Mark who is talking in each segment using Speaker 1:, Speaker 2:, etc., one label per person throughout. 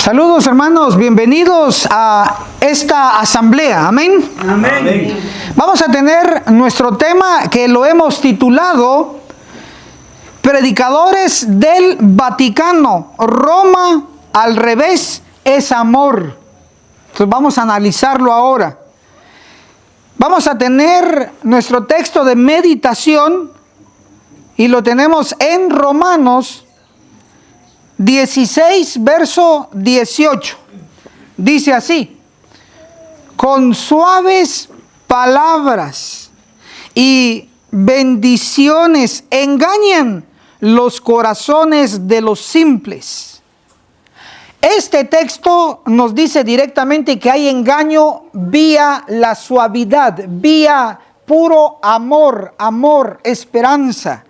Speaker 1: Saludos, hermanos, bienvenidos a esta asamblea, amén.
Speaker 2: Amén.
Speaker 1: Vamos a tener nuestro tema que lo hemos titulado Predicadores del Vaticano, Roma al revés es amor. Entonces vamos a analizarlo ahora. Vamos a tener nuestro texto de meditación y lo tenemos en Romanos 16, verso 18. Dice así: con suaves palabras y bendiciones engañan los corazones de los simples. Este texto nos dice directamente que hay engaño vía la suavidad, vía puro amor, esperanza.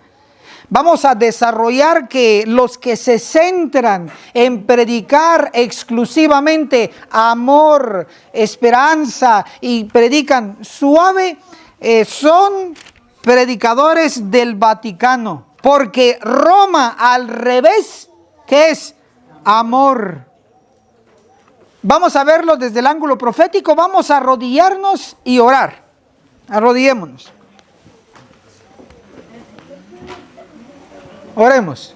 Speaker 1: Vamos a desarrollar que los que se centran en predicar exclusivamente amor, esperanza y predican suave, son predicadores del Vaticano. Porque Roma al revés, ¿qué es? Amor. Vamos a verlo desde el ángulo profético. Vamos a arrodillarnos y orar. Arrodillémonos. Oremos.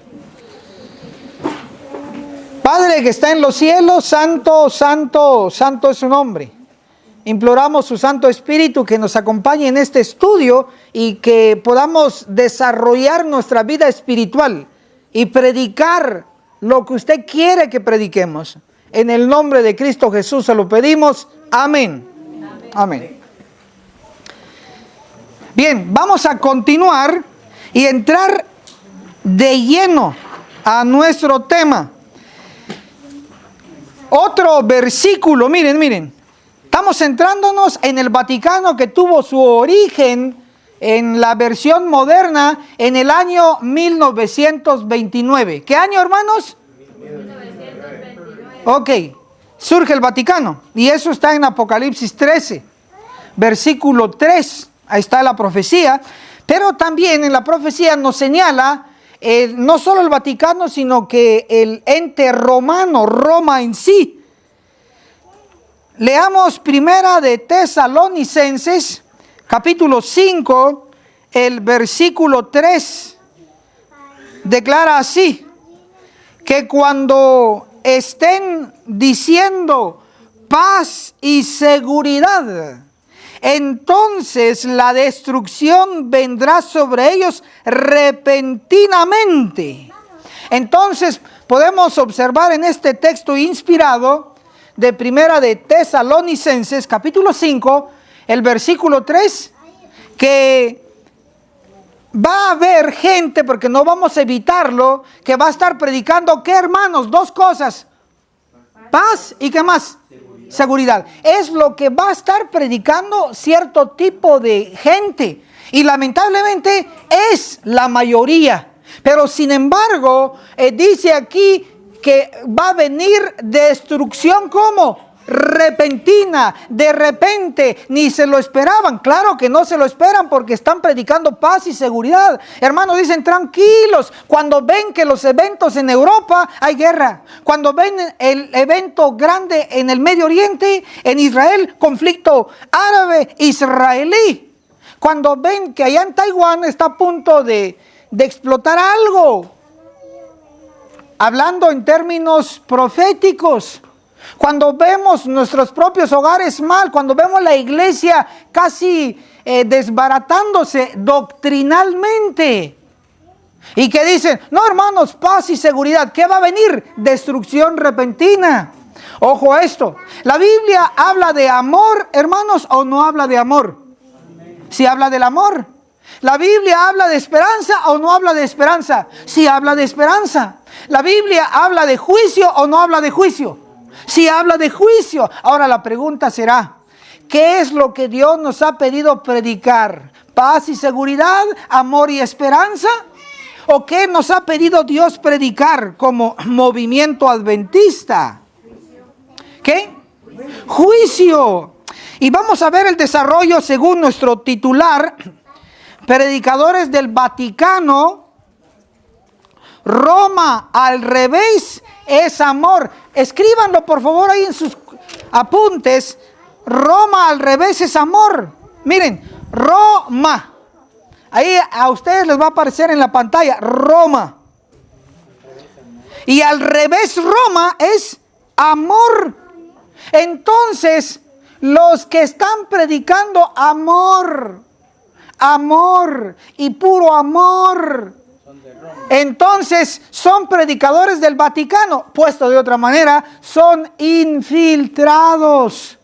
Speaker 1: Padre que está en los cielos, santo, santo, santo es su nombre. Imploramos su Santo Espíritu que nos acompañe en este estudio y que podamos desarrollar nuestra vida espiritual y predicar lo que usted quiere que prediquemos. En el nombre de Cristo Jesús se lo pedimos. Amén. Amén. Bien, vamos a continuar y entrar de lleno a nuestro tema. Otro versículo, miren. Estamos centrándonos en el Vaticano, que tuvo su origen en la versión moderna en el año 1929. ¿Qué año, hermanos? 1929. Ok, surge el Vaticano y eso está en Apocalipsis 13, versículo 3. Ahí está la profecía, pero también en la profecía nos señala no solo el Vaticano, sino que el ente romano, Roma en sí. Leamos primera de Tesalonicenses, capítulo 5, el versículo 3. Declara así: que cuando estén diciendo paz y seguridad, entonces la destrucción vendrá sobre ellos repentinamente. Entonces podemos observar en este texto inspirado de primera de Tesalonicenses, capítulo 5, el versículo 3, que va a haber gente, porque no vamos a evitarlo, que va a estar predicando, ¿qué, hermanos? Dos cosas: paz y ¿qué más? Seguridad. Es lo que va a estar predicando cierto tipo de gente. Y lamentablemente es la mayoría. Pero sin embargo, dice aquí que va a venir destrucción, ¿cómo? Repentina, de repente, ni se lo esperaban. Claro que no se lo esperan porque están predicando paz y seguridad. Hermanos, dicen tranquilos. Cuando ven que los eventos en Europa hay guerra, cuando ven el evento grande en el Medio Oriente, en Israel, conflicto árabe-israelí, cuando ven que allá en Taiwán está a punto de explotar algo, hablando en términos proféticos, cuando vemos nuestros propios hogares mal, cuando vemos la iglesia casi desbaratándose doctrinalmente, y que dicen, no, hermanos, paz y seguridad, ¿qué va a venir? Destrucción repentina. Ojo a esto, ¿la Biblia habla de amor, hermanos, o no habla de amor? Sí habla del amor. ¿La Biblia habla de esperanza o no habla de esperanza? Sí habla de esperanza. ¿La Biblia habla de juicio o no habla de juicio? Sí habla de juicio. Ahora la pregunta será, ¿qué es lo que Dios nos ha pedido predicar? ¿Paz y seguridad, amor y esperanza? ¿O qué nos ha pedido Dios predicar como movimiento adventista? ¿Qué? Juicio. Y vamos a ver el desarrollo según nuestro titular: Predicadores del Vaticano, Roma al revés es amor. Escríbanlo por favor ahí en sus apuntes. Roma al revés es amor. Miren, Roma. Ahí a ustedes les va a aparecer en la pantalla, Roma. Y al revés Roma es amor. Entonces, los que están predicando amor, amor y puro amor, entonces son predicadores del Vaticano. Puesto de otra manera, son infiltrados.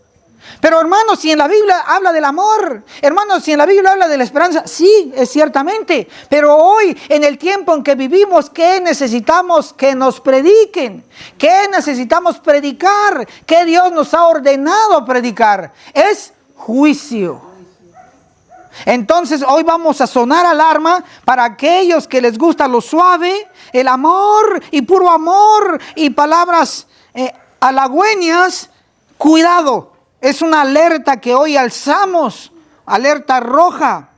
Speaker 1: Pero hermanos, si en la Biblia habla del amor, hermanos, si en la Biblia habla de la esperanza, sí, es ciertamente. Pero hoy, en el tiempo en que vivimos, ¿qué necesitamos que nos prediquen? ¿Qué necesitamos predicar? ¿Qué Dios nos ha ordenado predicar? Es juicio. Entonces hoy vamos a sonar alarma para aquellos que les gusta lo suave, el amor y puro amor y palabras halagüeñas. Cuidado, es una alerta que hoy alzamos, alerta roja.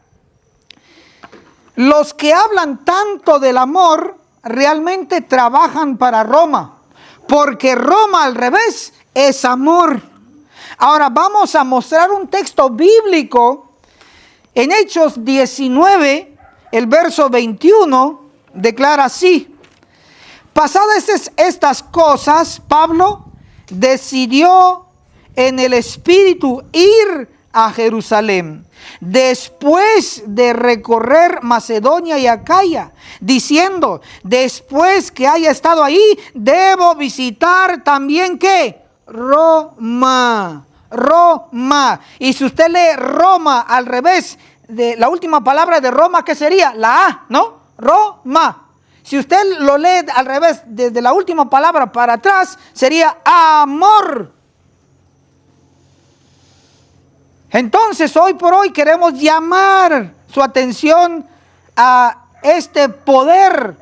Speaker 1: Los que hablan tanto del amor realmente trabajan para Roma, porque Roma al revés es amor. Ahora vamos a mostrar un texto bíblico. En Hechos 19, el verso 21, declara así: pasadas estas cosas, Pablo decidió en el Espíritu ir a Jerusalén, después de recorrer Macedonia y Acaya, diciendo, después que haya estado ahí, debo visitar también, ¿qué? Roma. Roma. Y si usted lee Roma al revés, de la última palabra de Roma, ¿qué sería? La A, ¿no? Roma. Si usted lo lee al revés, desde la última palabra para atrás, sería amor. Entonces, hoy por hoy queremos llamar su atención a este poder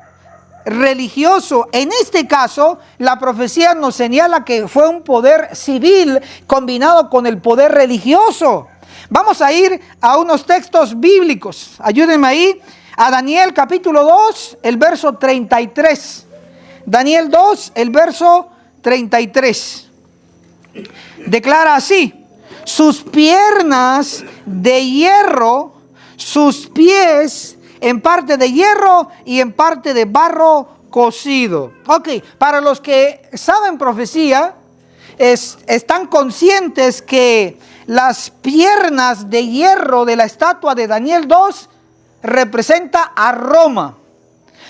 Speaker 1: religioso. En este caso, la profecía nos señala que fue un poder civil combinado con el poder religioso. Vamos a ir a unos textos bíblicos. Ayúdenme ahí a Daniel capítulo 2, el verso 33. Daniel 2, el verso 33. Declara así: sus piernas de hierro, sus pies en parte de hierro y en parte de barro cocido. Ok, para los que saben profecía, están conscientes que las piernas de hierro de la estatua de Daniel 2 representa a Roma.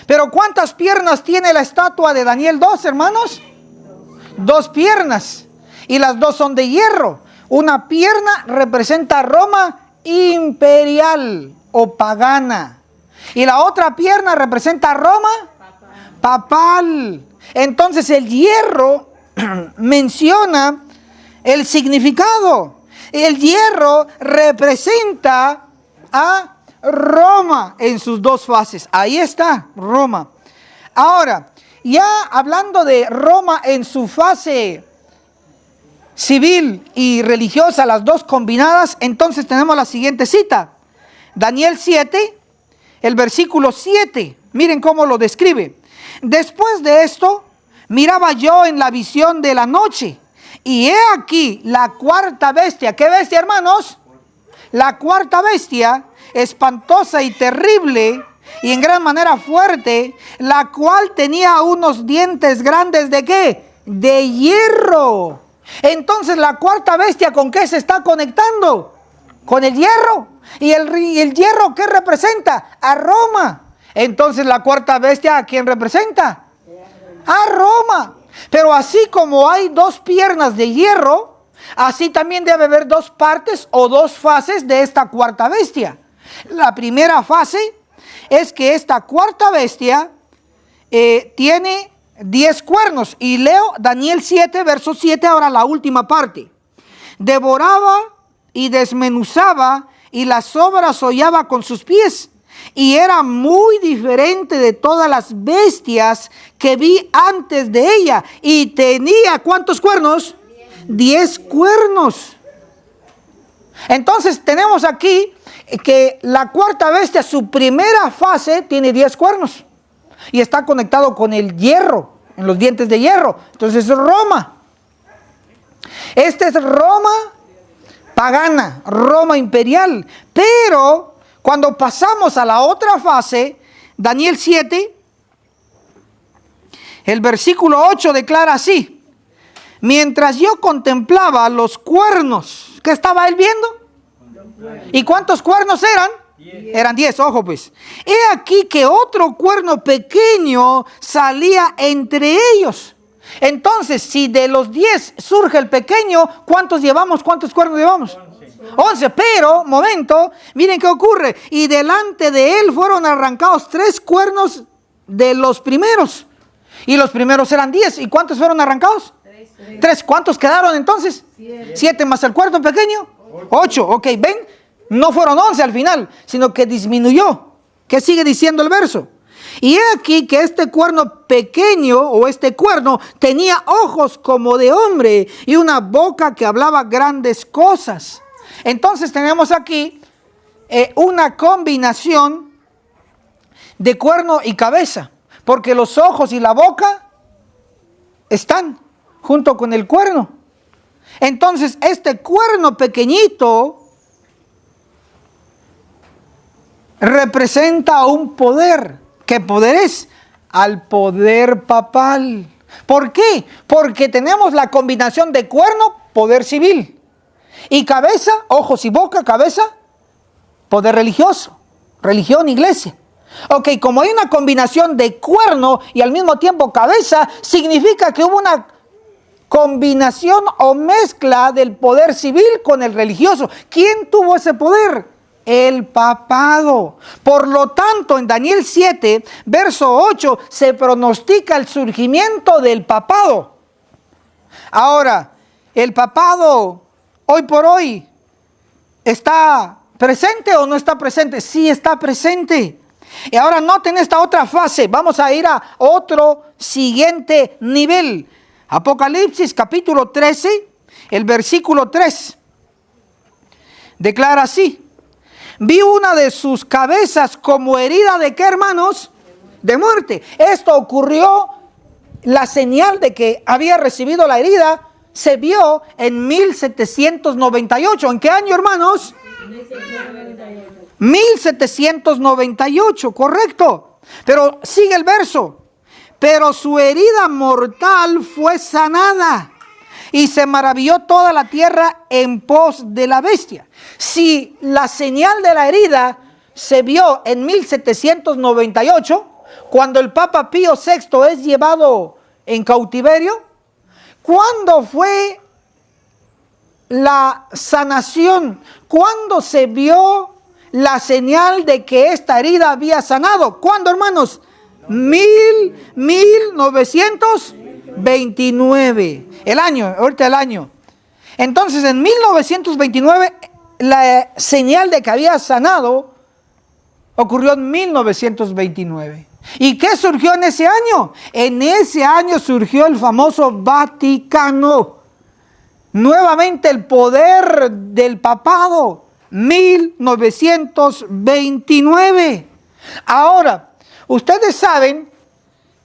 Speaker 1: Pero ¿cuántas piernas tiene la estatua de Daniel 2, hermanos? 2 piernas. Y las 2 son de hierro. Una pierna representa a Roma imperial o pagana. Y la otra pierna representa a Roma papal. Entonces el hierro menciona el significado. El hierro representa a Roma en sus 2 fases. Ahí está, Roma. Ahora, ya hablando de Roma en su fase civil y religiosa, las 2 combinadas, entonces tenemos la siguiente cita. Daniel 7, el versículo 7. Miren cómo lo describe. Después de esto, miraba yo en la visión de la noche, y he aquí la 4ª bestia. ¿Qué bestia, hermanos? La 4ª bestia, espantosa y terrible, y en gran manera fuerte, la cual tenía unos dientes grandes, ¿de qué? De hierro. Entonces la 4ª bestia, ¿con qué se está conectando? Con el hierro. ¿Y el hierro qué representa? A Roma. Entonces la 4ª bestia, ¿a quién representa? A Roma. Pero así como hay 2 piernas de hierro, así también debe haber 2 partes o 2 fases de esta 4ª bestia. La primera fase es que esta 4ª bestia tiene 10 cuernos. Y leo Daniel 7, verso 7, ahora la última parte. Devoraba y desmenuzaba, y las obras hollaba con sus pies, y era muy diferente de todas las bestias que vi antes de ella, y tenía ¿cuántos cuernos? 10 cuernos. Entonces tenemos aquí que la 4ª bestia, su primera fase, tiene 10 cuernos. y está conectado con el hierro, en los dientes de hierro. Entonces es Roma. Este es Roma pagana, Roma imperial. Pero cuando pasamos a la otra fase, Daniel 7, el versículo 8 declara así: mientras yo contemplaba los cuernos, ¿qué estaba él viendo? ¿Y cuántos cuernos eran? 10. Eran 10, ojo pues. He aquí que otro cuerno pequeño salía entre ellos. Entonces, si de los 10 surge el pequeño, ¿cuántos llevamos? ¿Cuántos cuernos llevamos? 11. Pero, momento, miren qué ocurre. Y delante de él fueron arrancados 3 cuernos de los primeros. Y los primeros eran 10. ¿Y cuántos fueron arrancados? 3. ¿Cuántos quedaron entonces? 7 más el cuerno pequeño. 8. Ok, ven, no fueron 11 al final, sino que disminuyó. ¿Qué sigue diciendo el verso? Y he aquí que este cuerno pequeño, o este cuerno, tenía ojos como de hombre y una boca que hablaba grandes cosas. Entonces tenemos aquí una combinación de cuerno y cabeza, porque los ojos y la boca están junto con el cuerno. Entonces este cuerno pequeñito representa un poder. ¿Qué poder es? Al poder papal. ¿Por qué? Porque tenemos la combinación de cuerno, poder civil, y cabeza, ojos y boca, cabeza, poder religioso, religión, iglesia. Ok, como hay una combinación de cuerno y al mismo tiempo cabeza, significa que hubo una combinación o mezcla del poder civil con el religioso. ¿Quién tuvo ese poder? El papado. Por lo tanto, en Daniel 7, verso 8, se pronostica el surgimiento del papado. Ahora, el papado, hoy por hoy, ¿está presente o no está presente? Sí, está presente. Y ahora noten esta otra fase. Vamos a ir a otro siguiente nivel. Apocalipsis capítulo 13, el versículo 3. Declara así: vi una de sus cabezas como herida de ¿qué, hermanos? De muerte. Esto ocurrió, la señal de que había recibido la herida se vio en 1798. ¿En qué año, hermanos? 1798, correcto. Pero sigue el verso. Pero su herida mortal fue sanada y se maravilló toda la tierra en pos de la bestia. Si la señal de la herida se vio en 1798, cuando el Papa Pío VI es llevado en cautiverio, ¿cuándo fue la sanación? ¿Cuándo se vio la señal de que esta herida había sanado? ¿Cuándo, hermanos? 1929. El año, ahorita el año. Entonces, en 1929, la señal de que había sanado ocurrió en 1929. ¿Y qué surgió en ese año? En ese año surgió el famoso Vaticano. Nuevamente el poder del papado. 1929. Ahora, ustedes saben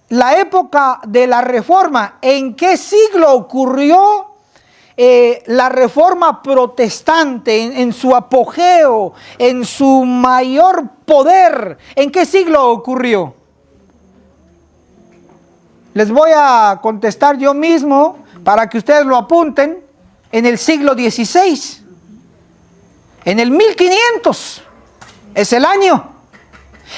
Speaker 1: la época de la Reforma. ¿En qué siglo ocurrió la Reforma protestante en su apogeo, en su mayor poder? ¿En qué siglo ocurrió? Les voy a contestar yo mismo para que ustedes lo apunten. En el siglo XVI. En el 1500 es el año.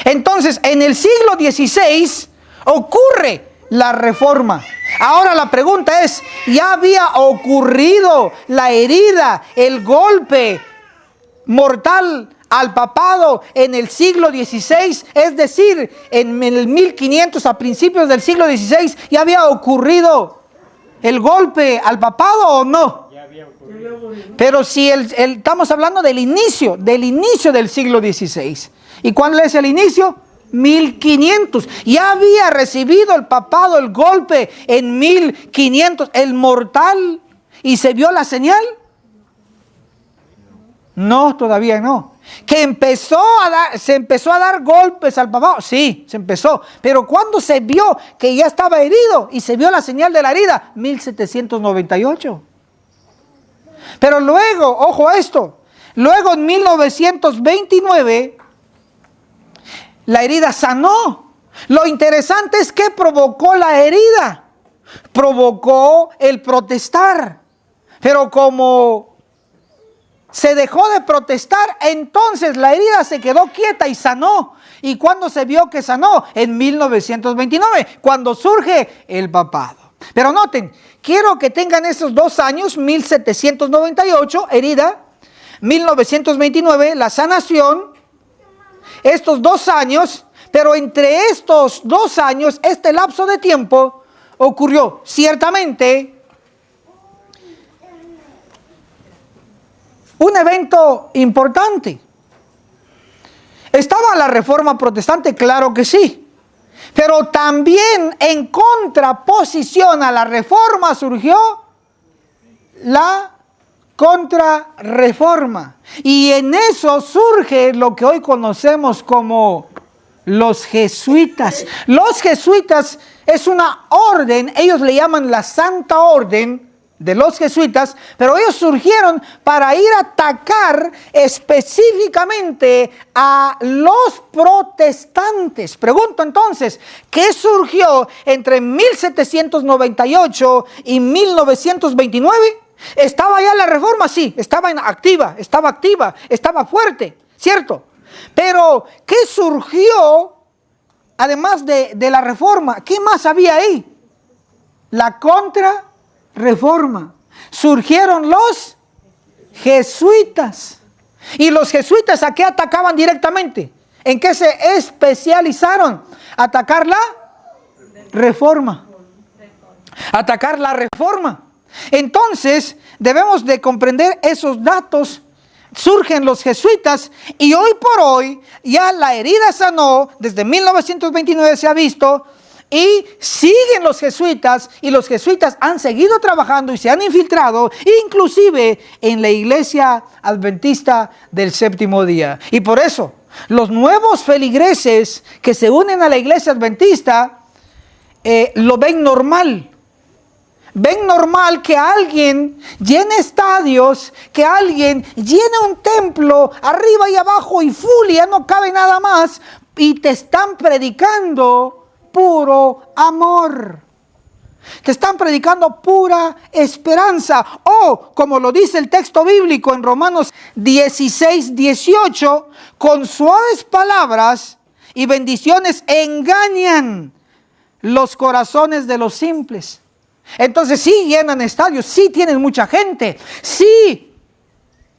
Speaker 1: Entonces, en el siglo XVI ocurre la Reforma. Ahora la pregunta es, ¿ya había ocurrido la herida, el golpe mortal al papado en el siglo XVI? Es decir, en el 1500, a principios del siglo XVI, ¿ya había ocurrido el golpe al papado o no? Pero si estamos hablando del inicio del siglo XVI. ¿Y cuándo es el inicio? 1500. Ya había recibido el papado el golpe en 1500, el mortal, y se vio la señal. No, todavía no. Que se empezó a dar golpes al papá. Sí, se empezó. Pero cuando se vio que ya estaba herido y se vio la señal de la herida, 1798. Pero luego, ojo a esto, luego en 1929, la herida sanó. Lo interesante es que provocó la herida. Provocó el protestar. Pero como se dejó de protestar, entonces la herida se quedó quieta y sanó. ¿Y cuándo se vio que sanó? En 1929, cuando surge el papado. Pero noten, quiero que tengan esos 2 años, 1798, herida, 1929, la sanación, estos 2 años, pero entre estos 2 años, este lapso de tiempo, ocurrió ciertamente un evento importante. ¿Estaba la reforma protestante? Claro que sí. Pero también en contraposición a la reforma surgió la contrarreforma. Y en eso surge lo que hoy conocemos como los jesuitas. Los jesuitas es una orden, ellos le llaman la Santa Orden de los jesuitas, pero ellos surgieron para ir a atacar específicamente a los protestantes. Pregunto entonces, ¿qué surgió entre 1798 y 1929? ¿Estaba ya la reforma? Sí, estaba activa, estaba fuerte, ¿cierto? Pero, ¿qué surgió además de la reforma? ¿Qué más había ahí? La contrarreforma. Surgieron los jesuitas. ¿Y los jesuitas a qué atacaban directamente? ¿En qué se especializaron? Atacar la reforma. Atacar la reforma. Entonces, debemos de comprender esos datos. Surgen los jesuitas y hoy por hoy ya la herida sanó, desde 1929 se ha visto, y siguen los jesuitas, y los jesuitas han seguido trabajando y se han infiltrado, inclusive en la iglesia adventista del séptimo día. Y por eso, los nuevos feligreses que se unen a la iglesia adventista, lo ven normal. Ven normal que alguien llene estadios, que alguien llene un templo arriba y abajo y full, ya no cabe nada más, y te están predicando puro amor. Te están predicando pura esperanza. O, como lo dice el texto bíblico en Romanos 16, 18, con suaves palabras y bendiciones engañan los corazones de los simples. Entonces sí llenan estadios, sí tienen mucha gente, sí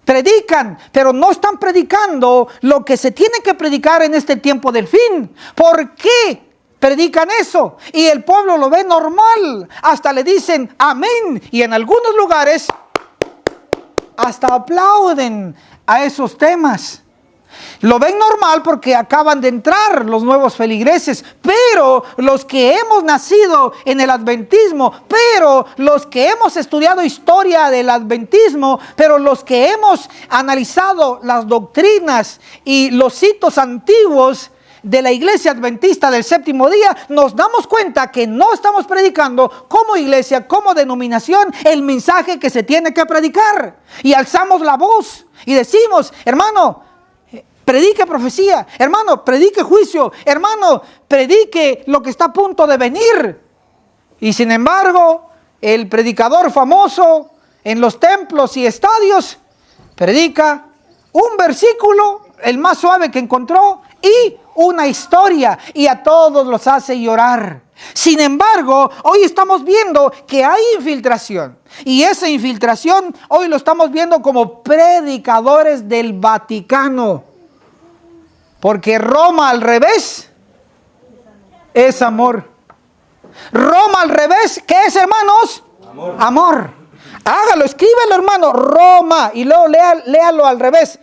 Speaker 1: predican, pero no están predicando lo que se tiene que predicar en este tiempo del fin. ¿Por qué predican eso? Y el pueblo lo ve normal, hasta le dicen amén, y en algunos lugares hasta aplauden a esos temas. Lo ven normal porque acaban de entrar los nuevos feligreses, pero los que hemos nacido en el adventismo, pero los que hemos estudiado historia del adventismo, pero los que hemos analizado las doctrinas y los hitos antiguos de la iglesia adventista del séptimo día, nos damos cuenta que no estamos predicando como iglesia, como denominación, el mensaje que se tiene que predicar. Y alzamos la voz y decimos, hermano, predique profecía, hermano, predique juicio, hermano, predique lo que está a punto de venir. Y sin embargo, el predicador famoso en los templos y estadios predica un versículo, el más suave que encontró, y una historia, y a todos los hace llorar. Sin embargo, hoy estamos viendo que hay infiltración, y esa infiltración hoy lo estamos viendo como predicadores del Vaticano. Porque Roma al revés es amor. Roma al revés, ¿qué es, hermanos? Amor. Amor. Hágalo, escríbelo, hermano. Roma. Y luego léalo al revés.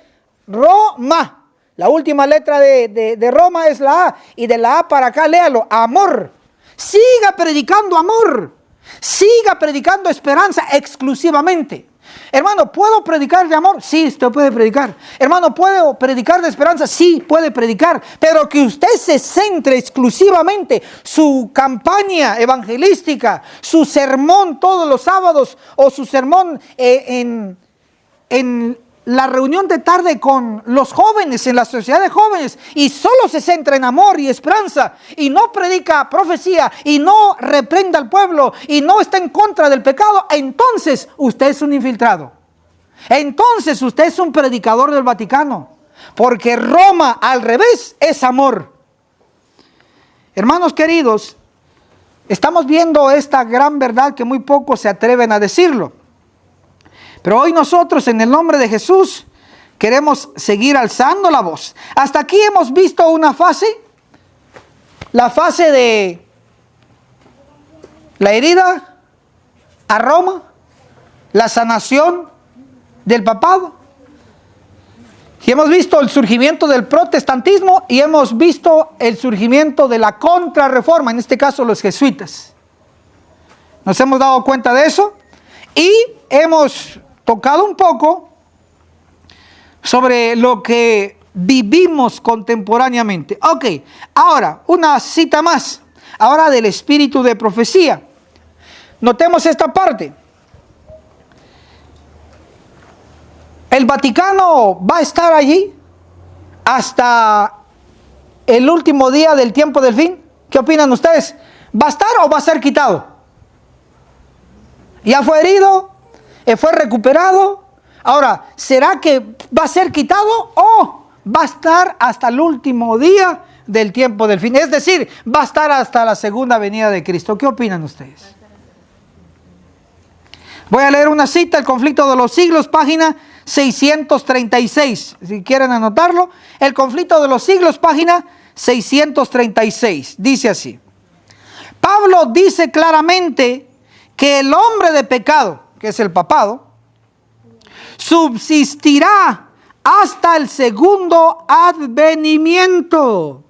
Speaker 1: Roma. La última letra de Roma es la A. Y de la A para acá, léalo. Amor. Siga predicando amor. Siga predicando esperanza exclusivamente. Hermano, ¿puedo predicar de amor? Sí, usted puede predicar. Hermano, ¿puedo predicar de esperanza? Sí, puede predicar. Pero que usted se centre exclusivamente su campaña evangelística, su sermón todos los sábados o su sermón en la reunión de tarde con los jóvenes, en la sociedad de jóvenes, y solo se centra en amor y esperanza, y no predica profecía, y no reprenda al pueblo, y no está en contra del pecado, entonces usted es un infiltrado. Entonces usted es un predicador del Vaticano, porque Roma al revés es amor. Hermanos queridos, estamos viendo esta gran verdad que muy pocos se atreven a decirlo. Pero hoy nosotros, en el nombre de Jesús, queremos seguir alzando la voz. Hasta aquí hemos visto una fase, la fase de la herida a Roma, la sanación del papado. Y hemos visto el surgimiento del protestantismo y hemos visto el surgimiento de la contrarreforma, en este caso los jesuitas. Nos hemos dado cuenta de eso y hemos tocado un poco sobre lo que vivimos contemporáneamente. Ok, ahora una cita más, ahora del espíritu de profecía. Notemos esta parte. ¿El Vaticano va a estar allí hasta el último día del tiempo del fin? ¿Qué opinan ustedes? ¿Va a estar o va a ser quitado? ¿Ya fue herido? ¿Fue recuperado? Ahora, ¿será que va a ser quitado o va a estar hasta el último día del tiempo del fin? Es decir, va a estar hasta la segunda venida de Cristo. ¿Qué opinan ustedes? Voy a leer una cita, El conflicto de los siglos, página 636. Si quieren anotarlo, El conflicto de los siglos, página 636. Dice así: Pablo dice claramente que el hombre de pecado, que es el papado, subsistirá hasta el segundo advenimiento.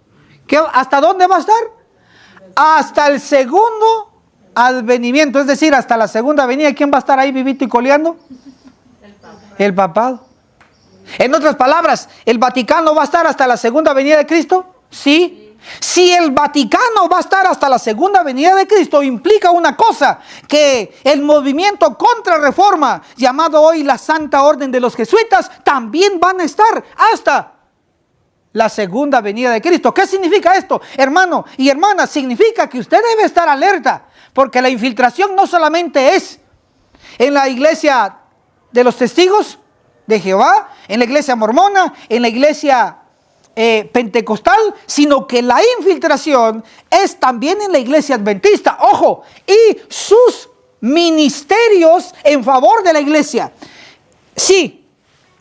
Speaker 1: ¿Hasta dónde va a estar? Hasta el segundo advenimiento, es decir, hasta la segunda venida. ¿Quién va a estar ahí vivito y coleando? El papado. En otras palabras, ¿el Vaticano va a estar hasta la segunda venida de Cristo? Sí. Si el Vaticano va a estar hasta la segunda venida de Cristo, implica una cosa, que el movimiento Contrarreforma, llamado hoy la Santa Orden de los Jesuitas, también van a estar hasta la segunda venida de Cristo. ¿Qué significa esto, hermano y hermana? Significa que usted debe estar alerta, porque la infiltración no solamente es en la iglesia de los testigos de Jehová, en la iglesia mormona, en la iglesia pentecostal, sino que la infiltración es también en la iglesia adventista. Ojo, y sus ministerios en favor de la iglesia. Sí,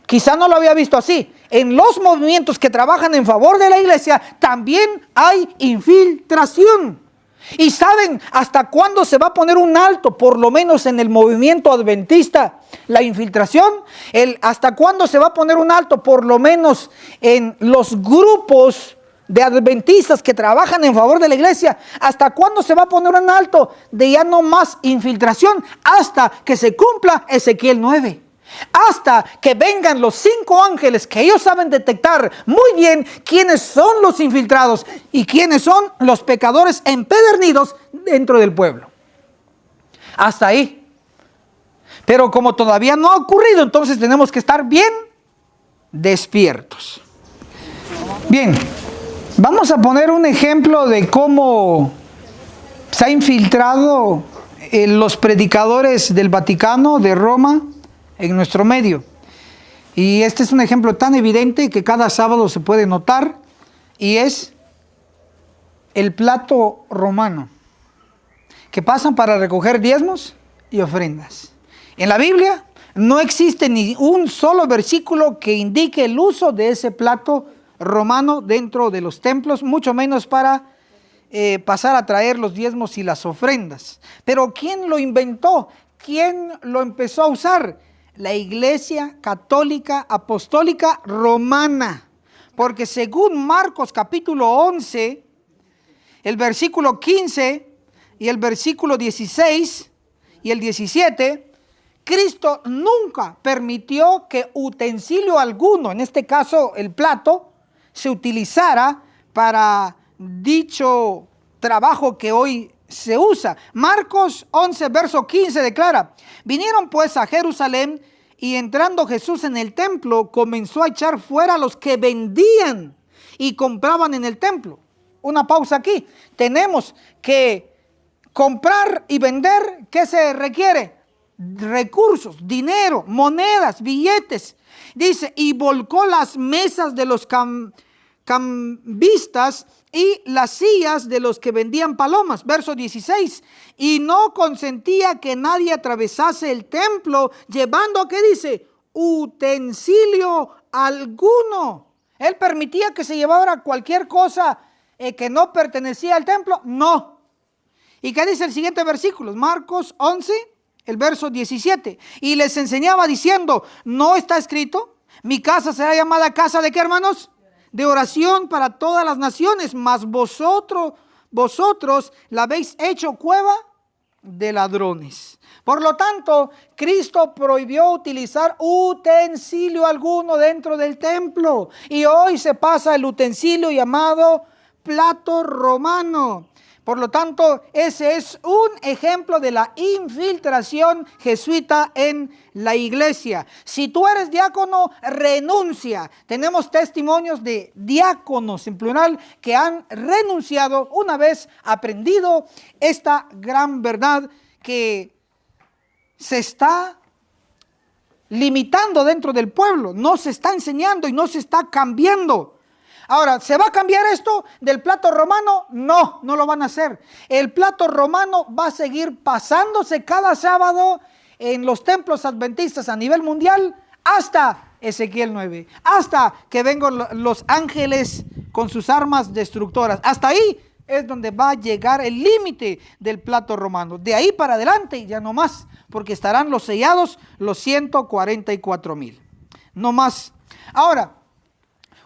Speaker 1: quizá no lo había visto así. En los movimientos que trabajan en favor de la iglesia también hay infiltración. ¿Y saben hasta cuándo se va a poner un alto, por lo menos en el movimiento adventista, la infiltración? ¿Hasta cuándo se va a poner un alto, por lo menos en los grupos de adventistas que trabajan en favor de la iglesia? ¿Hasta cuándo se va a poner un alto de ya no más infiltración? Hasta que se cumpla Ezequiel 9. Hasta que vengan los 5 ángeles, que ellos saben detectar muy bien quiénes son los infiltrados y quiénes son los pecadores empedernidos dentro del pueblo. Hasta ahí. Pero como todavía no ha ocurrido, entonces tenemos que estar bien despiertos. Bien, vamos a poner un ejemplo de cómo se ha infiltrado los predicadores del Vaticano, de Roma, en nuestro medio. Y este es un ejemplo tan evidente que cada sábado se puede notar, y es el plato romano que pasan para recoger diezmos y ofrendas. En la Biblia no existe ni un solo versículo que indique el uso de ese plato romano dentro de los templos, mucho menos para pasar a traer los diezmos y las ofrendas. Pero ¿quién lo inventó? ¿Quién lo empezó a usar? La Iglesia Católica Apostólica Romana. Porque según Marcos capítulo 11, el versículo 15 y el versículo 16 y el 17, Cristo nunca permitió que utensilio alguno, en este caso el plato, se utilizara para dicho trabajo que hoy se usa. Marcos 11, verso 15 declara: vinieron pues a Jerusalén, y entrando Jesús en el templo, comenzó a echar fuera a los que vendían y compraban en el templo. Una pausa aquí. Tenemos que comprar y vender. ¿Qué se requiere? Recursos, dinero, monedas, billetes. Dice, y volcó las mesas de los cambistas y las sillas de los que vendían palomas. Verso 16. Y no consentía que nadie atravesase el templo llevando, ¿qué dice? Utensilio alguno. Él permitía que se llevara cualquier cosa que no pertenecía al templo. No. ¿Y qué dice el siguiente versículo? Marcos 11, el verso 17. Y les enseñaba diciendo, ¿no está escrito? Mi casa será llamada casa de ¿qué, hermanos? De oración para todas las naciones, mas vosotros la habéis hecho cueva de ladrones. Por lo tanto, Cristo prohibió utilizar utensilio alguno dentro del templo. Y hoy se pasa el utensilio llamado plato romano. Por lo tanto, ese es un ejemplo de la infiltración jesuita en la iglesia. Si tú eres diácono, renuncia. Tenemos testimonios de diáconos en plural que han renunciado una vez aprendido esta gran verdad que se está limitando dentro del pueblo. No se está enseñando y no se está cambiando. Ahora, ¿se va a cambiar esto del plato romano? No, no lo van a hacer. El plato romano va a seguir pasándose cada sábado en los templos adventistas a nivel mundial hasta Ezequiel 9, hasta que vengan los ángeles con sus armas destructoras. Hasta ahí es donde va a llegar el límite del plato romano. De ahí para adelante ya no más, porque estarán los sellados los 144,000. No más. Ahora,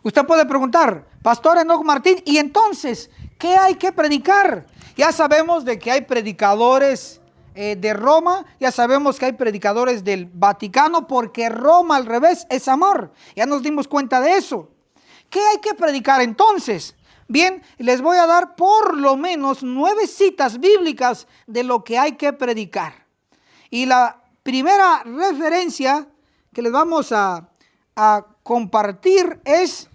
Speaker 1: usted puede preguntar, Pastor Enoch Martín, ¿y entonces qué hay que predicar? Ya sabemos de que hay predicadores de Roma, ya sabemos que hay predicadores del Vaticano, porque Roma al revés es amor. Ya nos dimos cuenta de eso. ¿Qué hay que predicar entonces? Bien, les voy a dar por lo menos 9 citas bíblicas de lo que hay que predicar. Y la primera referencia que les vamos a compartir es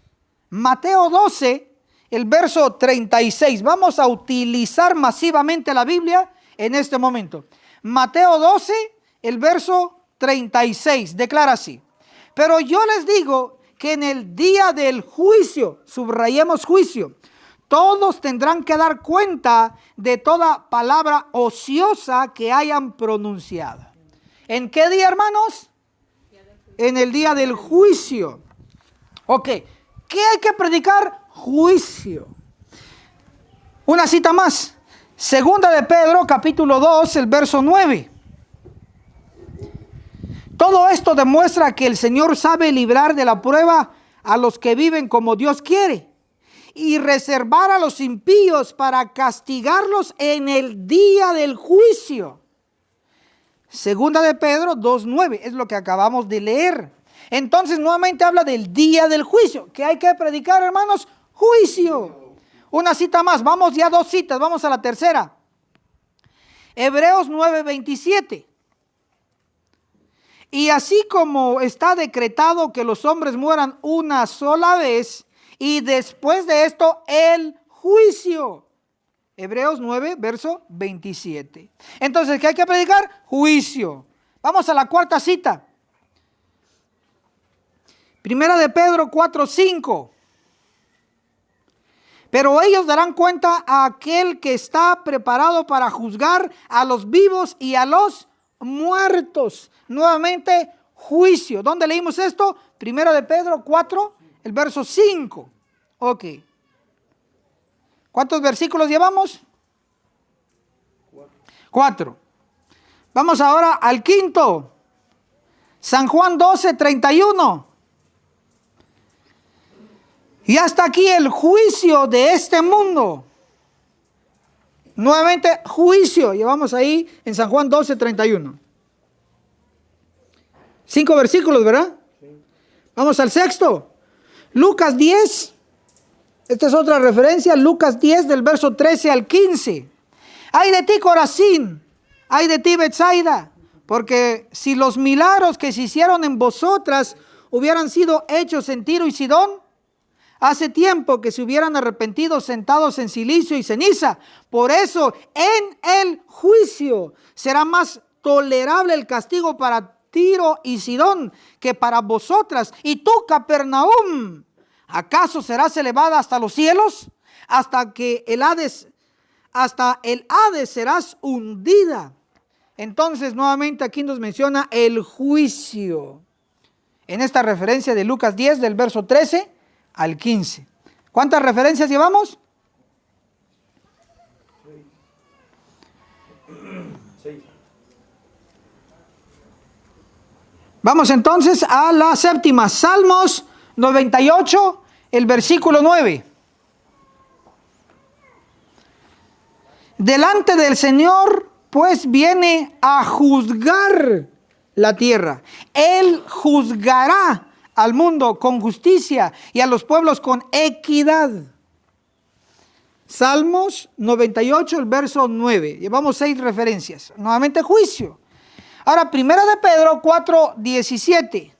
Speaker 1: Mateo 12, el verso 36. Vamos a utilizar masivamente la Biblia en este momento. Mateo 12, el verso 36, declara así: pero yo les digo que en el día del juicio, subrayemos juicio, todos tendrán que dar cuenta de toda palabra ociosa que hayan pronunciado. ¿En qué día, hermanos? En el día del juicio. Ok, ¿qué hay que predicar? Juicio. Una cita más. Segunda de Pedro, capítulo 2, el verso 9. Todo esto demuestra que el Señor sabe librar de la prueba a los que viven como Dios quiere y reservar a los impíos para castigarlos en el día del juicio. Segunda de Pedro 2:9 es lo que acabamos de leer. Entonces nuevamente habla del día del juicio. ¿Qué hay que predicar, hermanos? Juicio. Una cita más, vamos ya 2 citas, vamos a la tercera. Hebreos 9:27. Y así como está decretado que los hombres mueran una sola vez, y después de esto el juicio. Hebreos 9, verso 27. Entonces, ¿qué hay que predicar? Juicio. Vamos a la cuarta cita. Primera de Pedro 4:5. Pero ellos darán cuenta a aquel que está preparado para juzgar a los vivos y a los muertos. Nuevamente, juicio. ¿Dónde leímos esto? Primera de Pedro 4, el verso 5. Ok. ¿Cuántos versículos llevamos? 4. Vamos ahora al quinto. San Juan 12:31. Y hasta aquí el juicio de este mundo. Nuevamente juicio. Llevamos ahí en San Juan 12:31. 5 versículos, ¿verdad? Sí. Vamos al sexto. Lucas 10. Esta es otra referencia. Lucas 10 del verso 13 al 15. Ay de ti, Corazín. Ay de ti, Betsaida. Porque si los milagros que se hicieron en vosotras hubieran sido hechos en Tiro y Sidón, hace tiempo que se hubieran arrepentido sentados en silicio y ceniza. Por eso en el juicio será más tolerable el castigo para Tiro y Sidón que para vosotras. Y tú, Capernaum, ¿acaso serás elevada hasta los cielos? Hasta el Hades serás hundida. Entonces nuevamente aquí nos menciona el juicio. En esta referencia de Lucas 10 del verso 13 al 15. ¿Cuántas referencias llevamos? 6. Vamos entonces a la séptima. Salmos 98, el versículo 9. Delante del Señor, pues, viene a juzgar la tierra. Él juzgará al mundo con justicia y a los pueblos con equidad. Salmos 98, el verso 9. Llevamos 6 referencias. Nuevamente juicio. Ahora, primera de Pedro 4, 17.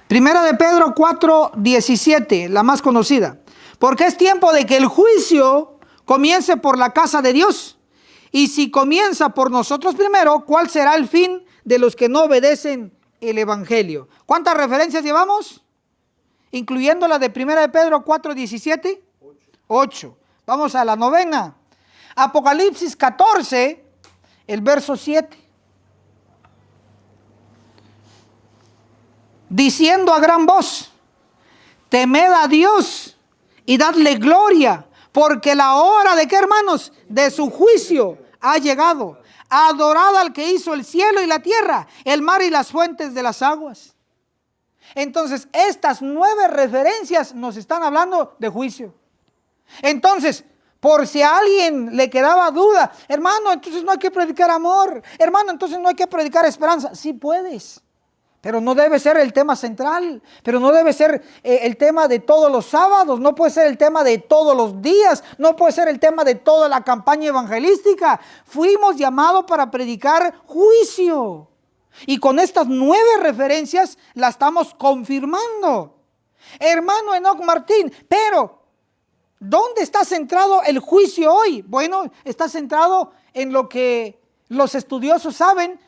Speaker 1: Primera de Pedro 4, 17, la más conocida. Porque es tiempo de que el juicio comience por la casa de Dios. Y si comienza por nosotros primero, ¿cuál será el fin de los que no obedecen el evangelio? ¿Cuántas referencias llevamos? Incluyendo la de primera de Pedro 4, 17. 8. Vamos a la novena. Apocalipsis 14, el verso 7. Diciendo a gran voz, temed a Dios y dadle gloria, porque la hora de, ¿qué, hermanos? De su juicio ha llegado. Adorad al que hizo el cielo y la tierra, el mar y las fuentes de las aguas. Entonces, estas 9 referencias nos están hablando de juicio. Entonces, por si a alguien le quedaba duda, hermano, entonces no hay que predicar amor, hermano, entonces no hay que predicar esperanza. Sí puedes, pero no debe ser el tema central, pero no debe ser el tema de todos los sábados, no puede ser el tema de todos los días, no puede ser el tema de toda la campaña evangelística. Fuimos llamados para predicar juicio. Y con estas 9 referencias la estamos confirmando. Hermano Enoch Martín, pero ¿dónde está centrado el juicio hoy? Bueno, está centrado en lo que los estudiosos saben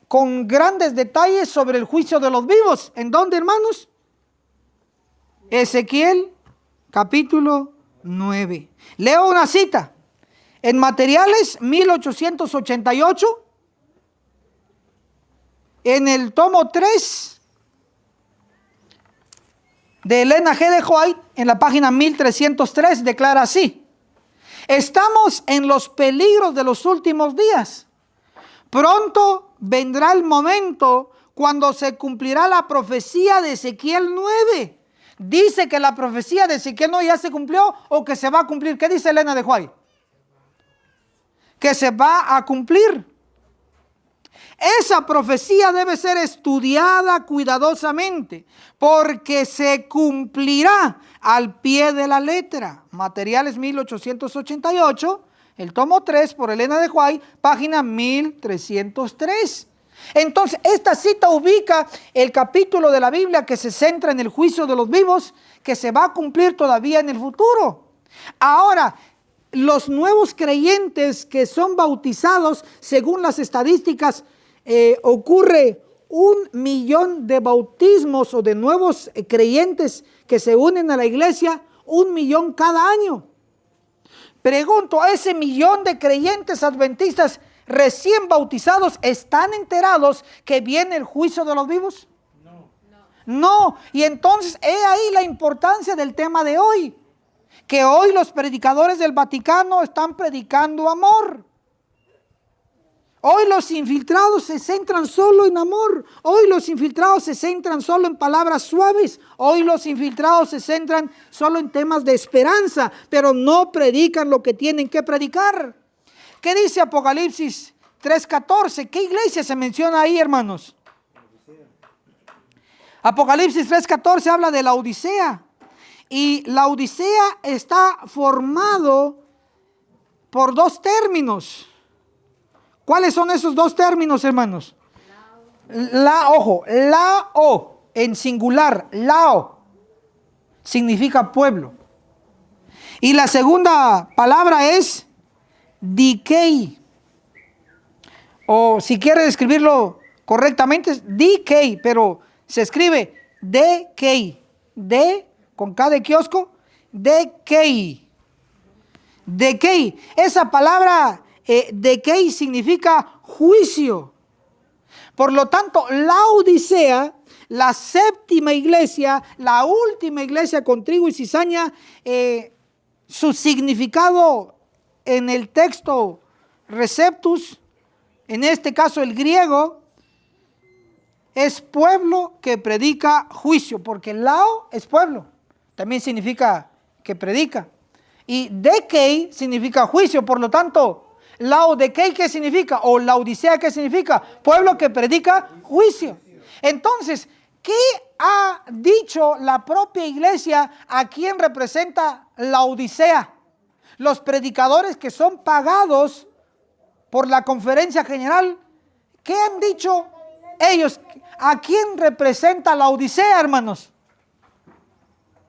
Speaker 1: con grandes detalles sobre el juicio de los vivos. ¿En dónde, hermanos? Ezequiel, capítulo 9. Leo una cita. En Materiales, 1888. En el tomo 3 de Elena G. de White, en la página 1303, declara así: estamos en los peligros de los últimos días. Pronto vendrá el momento cuando se cumplirá la profecía de Ezequiel 9. Dice que la profecía de Ezequiel 9 ya se cumplió o que se va a cumplir. ¿Qué dice Elena de White? Que se va a cumplir. Esa profecía debe ser estudiada cuidadosamente porque se cumplirá al pie de la letra. Materiales 1888, el tomo 3 por Elena de White, página 1303. Entonces, esta cita ubica el capítulo de la Biblia que se centra en el juicio de los vivos, que se va a cumplir todavía en el futuro. Ahora, los nuevos creyentes que son bautizados, según las estadísticas, ocurre 1 millón de bautismos o de nuevos creyentes que se unen a la iglesia, 1 millón cada año. Pregunto, ¿a ese millón de creyentes adventistas recién bautizados están enterados que viene el juicio de los vivos? No. Y entonces he ahí la importancia del tema de hoy, que hoy los predicadores del Vaticano están predicando amor. Hoy los infiltrados se centran solo en amor. Hoy los infiltrados se centran solo en palabras suaves. Hoy los infiltrados se centran solo en temas de esperanza, pero no predican lo que tienen que predicar. ¿Qué dice Apocalipsis 3:14? ¿Qué iglesia se menciona ahí, hermanos? Apocalipsis 3:14 habla de la Odisea. Y la Odisea está formado por dos términos. ¿Cuáles son esos dos términos, hermanos? Lao en singular, lao, significa pueblo. Y la segunda palabra es decay. O si quiere escribirlo correctamente, es decay, pero se escribe decay. D con K de kiosco, decay. Decay. Esa palabra decay significa juicio. Por lo tanto, la Odisea, la séptima iglesia, la última iglesia con trigo y cizaña, su significado en el texto receptus, en este caso el griego, es pueblo que predica juicio, porque lao es pueblo, también significa que predica. Y decay significa juicio, por lo tanto, Laodicea, ¿qué significa? O la Odisea, ¿qué significa? Pueblo que predica juicio. Entonces, ¿qué ha dicho la propia iglesia a quien representa la Odisea? Los predicadores que son pagados por la conferencia general, ¿qué han dicho ellos? ¿A quién representa la Odisea, hermanos?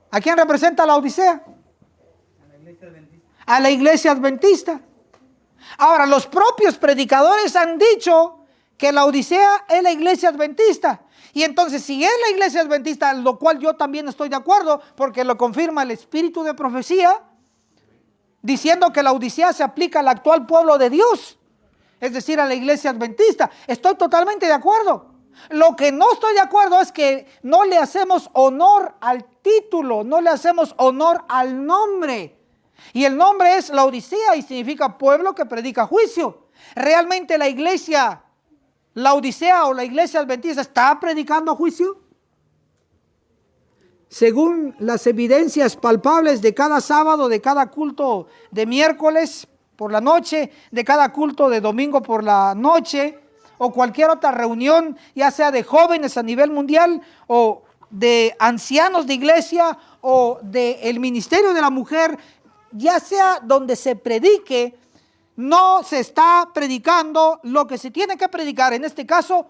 Speaker 1: ¿A quién representa la Odisea? A la iglesia adventista. Ahora, los propios predicadores han dicho que la Odisea es la iglesia adventista. Y entonces, si es la iglesia adventista, lo cual yo también estoy de acuerdo, porque lo confirma el espíritu de profecía, diciendo que la Odisea se aplica al actual pueblo de Dios, es decir, a la iglesia adventista. Estoy totalmente de acuerdo. Lo que no estoy de acuerdo es que no le hacemos honor al título, no le hacemos honor al nombre. Y el nombre es la Odisea y significa pueblo que predica juicio. ¿Realmente la iglesia, la Odisea o la iglesia adventista está predicando juicio? Según las evidencias palpables de cada sábado, de cada culto de miércoles por la noche, de cada culto de domingo por la noche, o cualquier otra reunión, ya sea de jóvenes a nivel mundial, o de ancianos de iglesia, o del ministerio de la mujer, ya sea donde se predique, no se está predicando lo que se tiene que predicar, en este caso,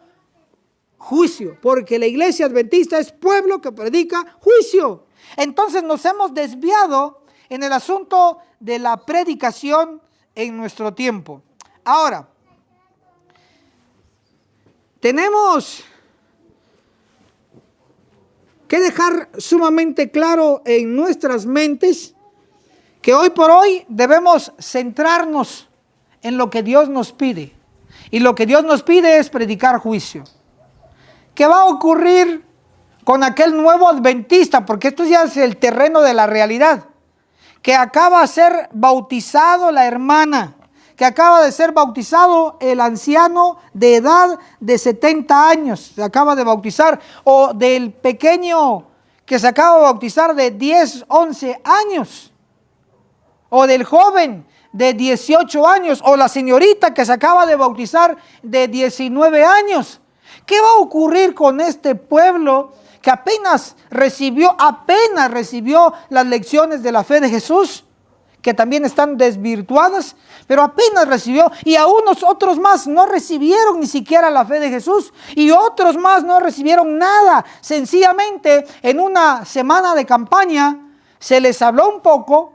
Speaker 1: juicio, porque la iglesia adventista es pueblo que predica juicio. Entonces nos hemos desviado en el asunto de la predicación en nuestro tiempo. Ahora, tenemos que dejar sumamente claro en nuestras mentes que hoy por hoy debemos centrarnos en lo que Dios nos pide. Y lo que Dios nos pide es predicar juicio. ¿Qué va a ocurrir con aquel nuevo adventista? Porque esto ya es el terreno de la realidad. Que acaba de ser bautizado la hermana, que acaba de ser bautizado el anciano de edad de 70 años, se acaba de bautizar, o del pequeño que se acaba de bautizar de 10, 11 años, o del joven de 18 años, o la señorita que se acaba de bautizar de 19 años. ¿Qué va a ocurrir con este pueblo que apenas recibió las lecciones de la fe de Jesús, que también están desvirtuadas, pero apenas recibió, y a unos otros más no recibieron ni siquiera la fe de Jesús, y otros más no recibieron nada? Sencillamente en una semana de campaña se les habló un poco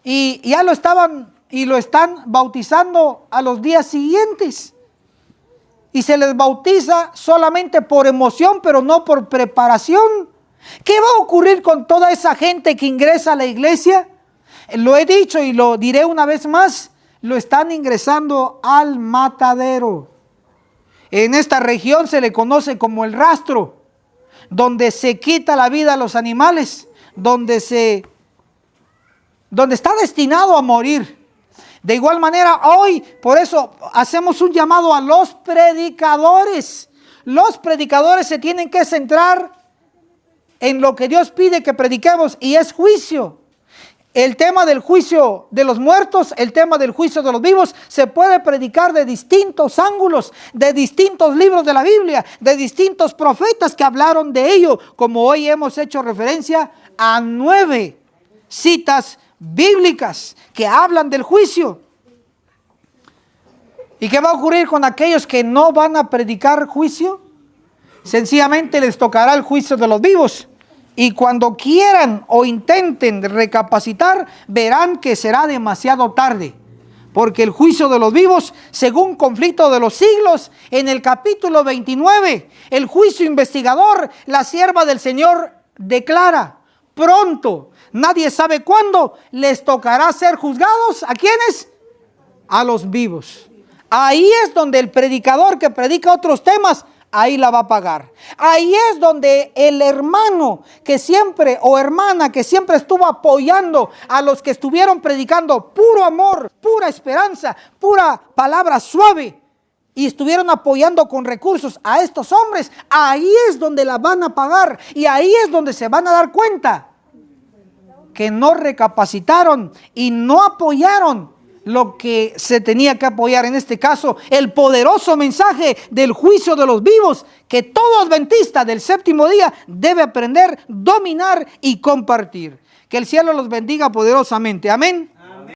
Speaker 1: y ya lo están bautizando a los días siguientes. Y se les bautiza solamente por emoción, pero no por preparación. ¿Qué va a ocurrir con toda esa gente que ingresa a la iglesia? Lo he dicho y lo diré una vez más, lo están ingresando al matadero. En esta región se le conoce como el rastro, donde se quita la vida a los animales, donde está destinado a morir. De igual manera, hoy, por eso hacemos un llamado a los predicadores. Los predicadores se tienen que centrar en lo que Dios pide que prediquemos, y es juicio. el tema del juicio de los muertos, el tema del juicio de los vivos, se puede predicar de distintos ángulos, de distintos libros de la Biblia, de distintos profetas que hablaron de ello, como hoy hemos hecho referencia a 9 citas bíblicas que hablan del juicio. ¿Y qué va a ocurrir con aquellos que no van a predicar juicio? Sencillamente les tocará el juicio de los vivos. Y cuando quieran o intenten recapacitar, verán que será demasiado tarde. Porque el juicio de los vivos, según Conflicto de los Siglos, en el capítulo 29, el juicio investigador, la sierva del Señor declara: pronto, nadie sabe cuándo, les tocará ser juzgados. ¿A quiénes? A los vivos. Ahí es donde el predicador que predica otros temas, ahí la va a pagar. Ahí es donde el hermano que siempre, o hermana que siempre estuvo apoyando a los que estuvieron predicando puro amor, pura esperanza, pura palabra suave, y estuvieron apoyando con recursos a estos hombres, ahí es donde la van a pagar. Y ahí es donde se van a dar cuenta que no recapacitaron y no apoyaron lo que se tenía que apoyar, en este caso el poderoso mensaje del juicio de los vivos, que todo adventista del séptimo día debe aprender, dominar y compartir. Que el cielo los bendiga poderosamente. Amén.